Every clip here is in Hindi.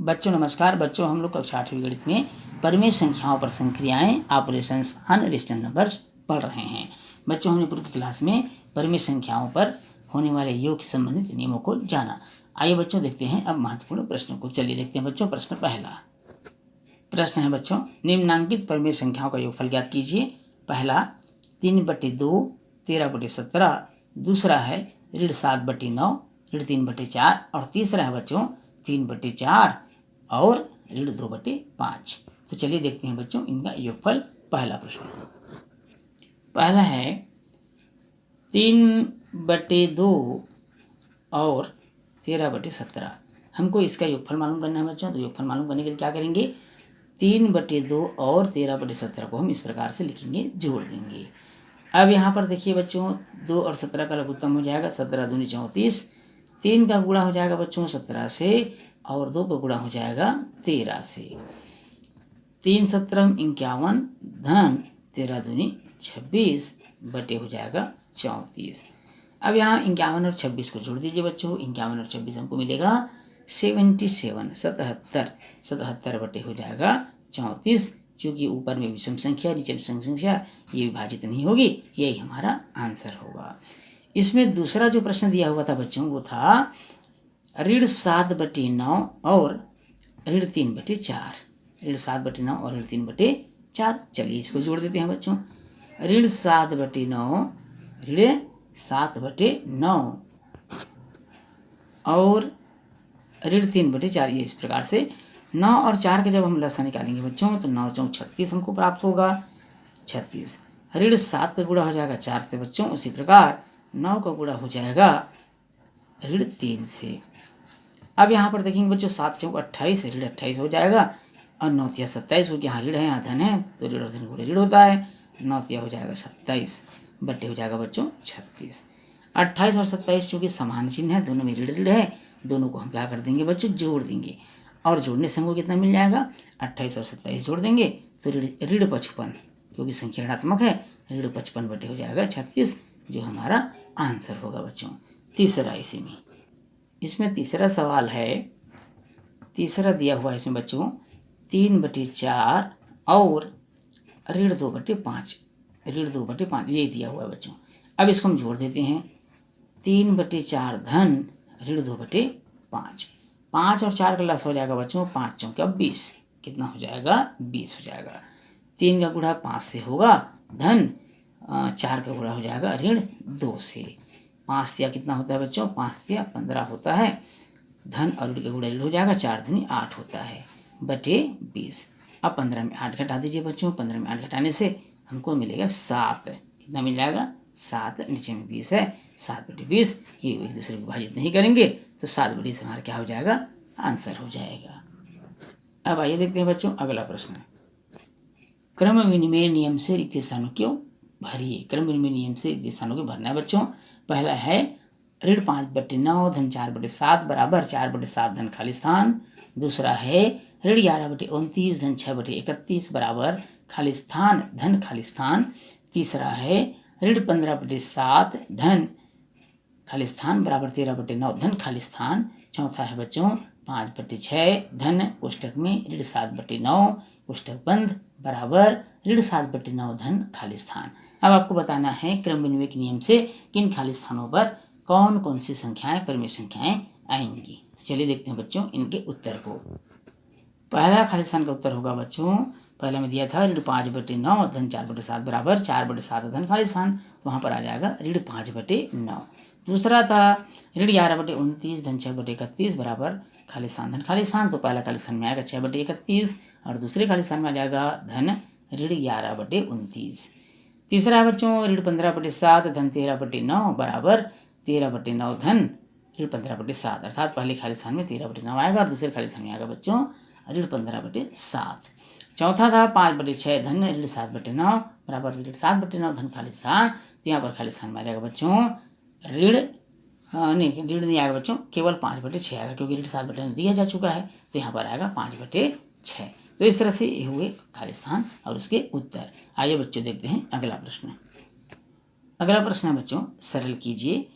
बच्चों नमस्कार। बच्चों हम लोग कक्षा 8वीं गणित में परिमेय संख्याओं पर संक्रियाएं, ऑपरेशंस, अनरेशनल नंबर्स पढ़ रहे हैं। बच्चों हमने पूर्व की क्लास में परिमेय संख्याओं पर होने वाले योग से संबंधित नियमों को जाना। आइए बच्चों देखते हैं अब महत्वपूर्ण प्रश्नों को। चलिए देखते हैं बच्चों। प्रश्न पहला प्रश्न है बच्चों, निम्नांकित परिमेय संख्याओं का योगफल ज्ञात कीजिए। पहला 3/2 13/17, दूसरा है ऋण 7/9 ऋण 3/4 और तीसरा है बच्चों 3/4 और ऋण 2/5। तो चलिए देखते हैं बच्चों इनका योगफल। पहला प्रश्न पहला है 3/2 और 13/17। हमको इसका योगफल मालूम करना है बच्चों। तो योगफल मालूम करने के लिए क्या करेंगे, 3/2 और 13/17 को हम इस प्रकार से लिखेंगे, जोड़ देंगे। अब यहाँ पर देखिए बच्चों 2 और 17 का लघुत्तम हो जाएगा 17 दूनी 34। 3 का गुणा हो जाएगा बच्चों 17 से और 2 का गुणा हो जाएगा 13 से। 3 17 51 धन 13 दूनी 26 बटे हो जाएगा 34। अब यहाँ 51 और 26 को जोड़ दीजिए बच्चों। 51 और 26 हमको मिलेगा 77 बटे हो जाएगा 34। क्योंकि ऊपर में विषम संख्या नीचे विषम संख्या ये विभाजित नहीं होगी, यही हमारा आंसर होगा। इसमें दूसरा जो प्रश्न दिया हुआ था बच्चों वो था ऋण 7/9 और ऋण 3/4। ऋण 7/9 और ऋण 3/4। चलिए इसको जोड़ देते हैं बच्चों। ऋण 7/9 ऋण 7/9 और ऋण 3/4। ये इस प्रकार से 9 और 4 के जब हम लसा निकालेंगे बच्चों तो 9 × 36 हमको प्राप्त होगा 36। ऋण 7 का गुणा हो जाएगा 4 से बच्चों। उसी प्रकार 9 का गुणा हो जाएगा ऋण 3 से। अब यहाँ पर देखेंगे बच्चों 7 × 28 ऋण 28 हो जाएगा और 9 × 27 क्योंकि यहाँ ऋण है यहाँ धन है तो ऋण और धन गुणे ऋण होता है। 9 × हो जाएगा 27 बटे हो जाएगा बच्चों 36। 28 और 27 चूँकि समान चिन्ह है, दोनों में ऋण ऋण है, दोनों को हम क्या कर देंगे बच्चों, जोड़ देंगे। और जोड़ने से हमको कितना मिल जाएगा, 28 और 27 जोड़ देंगे तो ऋण 55 क्योंकि संख्या ऋणात्मक है, ऋण 55 बटे हो जाएगा 36 जो हमारा आंसर होगा बच्चों। तीसरा इसमें तीसरा सवाल है, तीसरा दिया हुआ है इसमें बच्चों 3/4 और ऋण 2/5। ऋण 2/5 ये दिया हुआ है बच्चों। अब इसको हम जोड़ देते हैं। 3/4 धन ऋण 2/5। 5 और 4 का लस हो जाएगा बच्चों 5 चौके 20। कितना हो जाएगा, 20 हो जाएगा। 3 का गुणा 5 से होगा धन 4 का गुणा हो जाएगा ऋण 2 से। 5 तिया कितना होता है बच्चों, 5 तिया 15 होता है। धन और ऋण का गुणा ऋण हो जाएगा 4 दूनी 8 होता है बटे 20। अब 15 में 8 घटा दीजिए बच्चों। 15 में 8 घटाने से हमको मिलेगा 7। कितना मिल जाएगा, 7। नीचे में 20 है, 7/20। ये एक दूसरे को विभाजित नहीं करेंगे तो 7/20 हमारा क्या हो जाएगा, आंसर हो जाएगा। अब आइए देखते हैं बच्चों अगला प्रश्न। क्रम विनिमय नियम से रिक्त स्थानों क्यों भरिए। क्रम विनिमय नियम से रिक्त स्थानों को भरना है बच्चों। पहला है ऋण 5/9 धन 4/7 बराबर 4/7 धन खाली स्थान। दूसरा है ऋण 11/29 धन 6/31 बराबर खाली स्थान धन खाली स्थान। तीसरा है ऋण 15/7 धन खाली स्थान बराबर 13/9 धन खाली स्थान। चौथा है बच्चों 5/6 धन कोष्टक में ऋण 7/9 कोष्टक बंद बराबर ऋण 7/9 धन खाली स्थान। अब आपको बताना है क्रम विनिमय के नियम से किन खाली स्थानों पर कौन कौन सी संख्याएं परिमेय संख्याएं आएंगी। तो चलिए देखते हैं बच्चों इनके उत्तर को। पहला खाली स्थान का उत्तर होगा बच्चों, पहला में दिया था ऋण 5/9 धन 4/7 बराबर 4/7 धन खाली स्थान, तो वहाँ पर आ जाएगा ऋण 5/9। दूसरा था ऋण 11/29 धन 6/31 बराबर खाली स्थान धन खाली स्थान, तो पहला खाली स्थान में आएगा 6/31 और दूसरे खाली स्थान में आ जाएगा धन ऋण 11/29। तीसरा है बच्चों ऋण 15/7 धन 13/9 बराबर 13/9 धन ऋण 15/7, अर्थात पहले खाली स्थान में 13/9 आएगा और दूसरे खाली स्थान में आएगा बच्चों ऋण 15/7। चौथा था 5/6 धन ऋण 7/9 बराबर ऋण 7/9 धन खाली स्थान, तो यहाँ पर खाली स्थान में आ जाएगा बच्चों ऋण नहीं आएगा बच्चों, केवल 5/6 आएगा क्योंकि ऋण 7/9 दिया जा चुका है, तो यहाँ पर आएगा 5/6। तो इस तरह से ये हुए खाली स्थान और उसके उत्तर। आइए बच्चों देखते हैं अगला प्रश्न। अगला प्रश्न है बच्चों सरल कीजिए।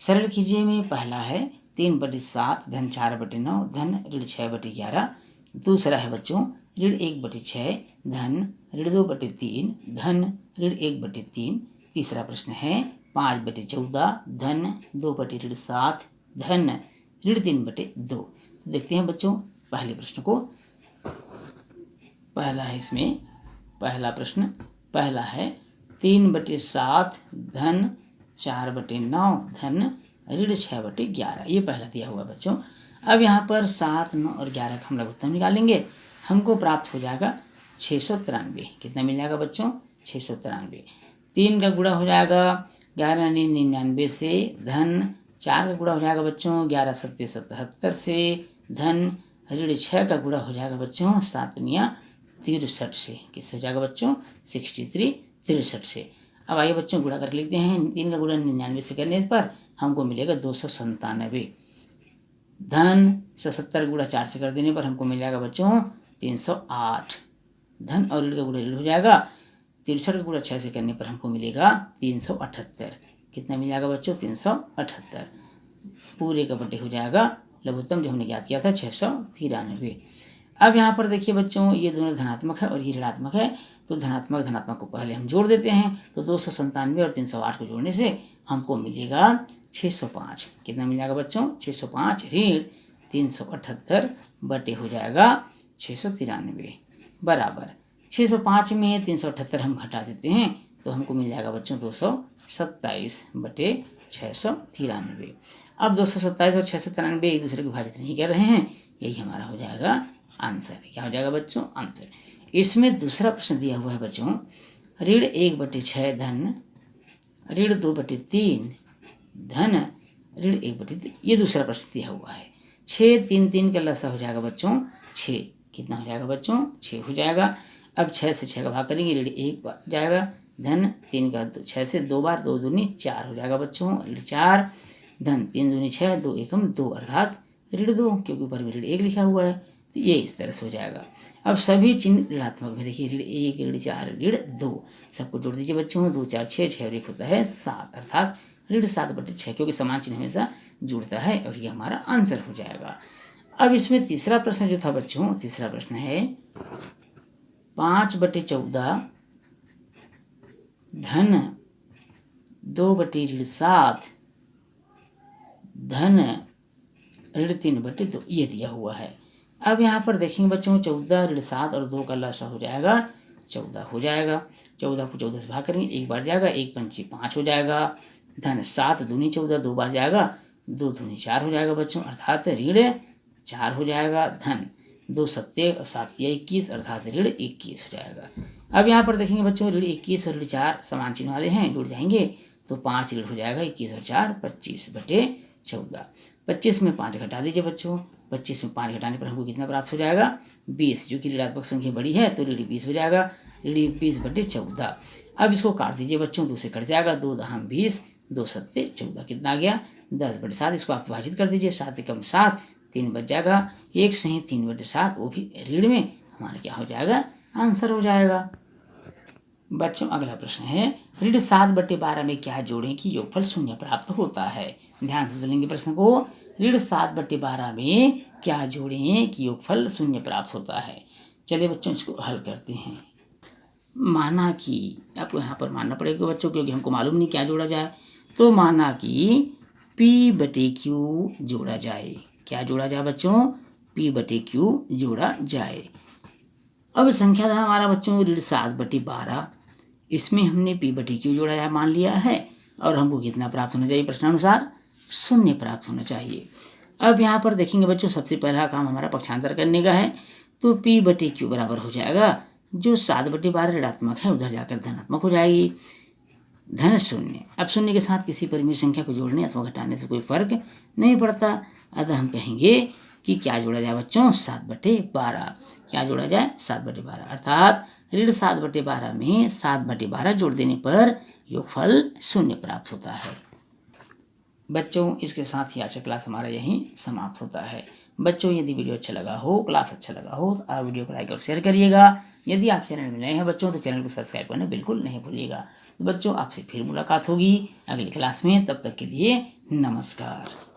सरल कीजिए में पहला है 3/7 धन 4/9 धन ऋण 6/11। दूसरा है बच्चों ऋण 1/6 धन ऋण 2/3 धन ऋण 1/3। तीसरा प्रश्न है 5/14 धन 2/7 धन ऋण 3/2। तो देखते हैं बच्चों पहले प्रश्न को। पहला है इसमें पहला प्रश्न पहला है 3/7 धन 4/9 धन ऋण 6/11। ये पहला दिया हुआ बच्चों। अब यहाँ पर 7, 9 और 11 का हम लघुत्तम निकालेंगे। हमको प्राप्त हो जाएगा 693। कितना मिल जाएगा बच्चों? 693। 3 का गुणा हो जाएगा 11 × 99 से धन 4 का गुणा हो जाएगा बच्चों 11 × 7 = 77 से धन ऋण 6 का गुणा हो जाएगा बच्चों 7 × 63 से। किससे हो जाएगा बच्चों? 63 से। अब आइए बच्चों गुणा करके लिखते हैं। 3 का गुणा 99 से करने पर हमको मिलेगा 297 धन 77 गुणा 4 से कर देने पर हमको मिल जाएगा बच्चों 308 धन और ऋण का गुणा ऋण हो जाएगा 63 का गुणा 6 से करने पर हमको मिलेगा 378। कितना मिल जाएगा बच्चों? 378। पूरे का बटे हो जाएगा लघुत्तम जो हमने ज्ञात किया था 693। अब यहाँ पर देखिए बच्चों ये दोनों धनात्मक है और ये ऋणात्मक है, तो धनात्मक को पहले हम जोड़ देते हैं। तो 297 और 308 को जोड़ने से हमको मिलेगा 605। कितना मिल जाएगा बच्चों? 605 ऋण 378 बटे हो जाएगा 693 बराबर 605 में 378 हम घटा देते हैं तो हमको मिल जाएगा बच्चों 227 बटे 693। अब 227 और 693 एक दूसरे के विभाजित नहीं कर रहे हैं, यही हमारा हो जाएगा आंसर। क्या हो जाएगा बच्चों? आंसर। इसमें दूसरा प्रश्न दिया हुआ है बच्चों ऋण 1/6 धन ऋण 2/3 धन ऋण 1/3। ये दूसरा प्रश्न दिया हुआ है। 6 3 3 का लसा हो जाएगा बच्चों 6। कितना हो जाएगा बच्चों? 6 हो जाएगा। अब 6 से 6 का भाग करेंगे ऋण 1 बार जाएगा धन 3 का 6 से 2 बार 2 दूनी 4 हो जाएगा बच्चों ऋण 4 धन 3 दूनी 6 2 एकम 2 अर्थात ऋण 2 क्योंकि ऊपर में ऋण 1 लिखा हुआ है तो ये इस तरह से हो जाएगा। अब सभी चिन्ह ऋणात्मक में देखिए ऋण 1 ऋण 4 ऋण 2 सबको जोड़ दीजिए बच्चों 2 4 6 6 और 1 होता है 7 अर्थात ऋण 7/6 क्योंकि समान चिन्ह हमेशा जुड़ता है और ये हमारा आंसर हो जाएगा। अब इसमें तीसरा प्रश्न जो था बच्चों तीसरा प्रश्न है 5/14 धन 2/7 धन ऋण 3/2 ये दिया हुआ है। अब यहाँ पर देखेंगे बच्चों 14 ऋण 7 और 2 का लसा हो जाएगा 14 हो जाएगा। 14 को 14 से भाग करेंगे 1 बार जाएगा 1 पंची 5 हो जाएगा धन 7 दूनी 14 2 बार जाएगा 2 दूनी 4 हो जाएगा बच्चों अर्थात ऋण 4 हो जाएगा धन 2 सत्ते और 7 21 अर्थात ऋण 21 हो जाएगा। अब यहाँ पर देखेंगे बच्चों ऋण 21 और ऋण 4 समान चिन्ह वाले हैं जुड़ जाएंगे तो 5 ऋण हो जाएगा 21 और 4 25/14। 25 में 5 घटा दीजिए बच्चों 25 में 5 घटाने पर हमको कितना प्राप्त हो जाएगा 20 जो कि ऋणात्मक संख्या बड़ी है तो ऋण 20 हो जाएगा ऋण 20/14। अब इसको काट दीजिए बच्चों 2 से कट जाएगा 2 दहम 20 2 सत्ते 14 कितना आ गया 10/7। इसको आप विभाजित कर दीजिए 7 एकम 7 3 बच जाएगा 1 से ही 3/7 वो भी ऋण में हमारा क्या हो जाएगा आंसर हो जाएगा। बच्चों अगला प्रश्न है ऋण 7/12 में क्या जोड़ें कि योगफल 0 प्राप्त होता है। ध्यान से सुनेंगे प्रश्न को। ऋण 7/12 में क्या जोड़ें कि योगफल 0 प्राप्त होता है। चलिए बच्चों इसको हल करते हैं। माना कि आपको यहाँ पर मानना पड़ेगा बच्चों क्योंकि हमको मालूम नहीं क्या जोड़ा जाए। तो माना कि P/Q जोड़ा जाए। क्या जोड़ा जाए बच्चों? P/Q जोड़ा जाए। अब संख्या था हमारा बच्चों ऋण 7/12 इसमें हमने P/Q जोड़ा है मान लिया है और हमको कितना प्राप्त होना चाहिए प्रश्नानुसार 0 प्राप्त होना चाहिए। अब यहाँ पर देखेंगे बच्चों सबसे पहला काम हमारा पक्षांतर करने का है तो P/Q बराबर हो जाएगा जो 7/12 ऋणात्मक है उधर जाकर धनात्मक हो जाएगी धन 0। अब 0 के साथ किसी परिमेय संख्या को जोड़ने अथवा घटाने से कोई फर्क नहीं पड़ता अतः हम कहेंगे कि क्या जोड़ा जाए बच्चों 7/12। क्या जोड़ा जाए 7/12 अर्थात ऋण 7/12 में 7/12 जोड़ देने पर योगफल 0 प्राप्त होता है। बच्चों इसके साथ ही आज का क्लास हमारा यहीं समाप्त होता है। बच्चों यदि वीडियो अच्छा लगा हो क्लास अच्छा लगा हो तो आप वीडियो को लाइक और शेयर करिएगा। यदि आप चैनल में नए हैं बच्चों तो चैनल को सब्सक्राइब करना बिल्कुल नहीं भूलिएगा। तो बच्चों आपसे फिर मुलाकात होगी अगली क्लास में, तब तक के लिए नमस्कार।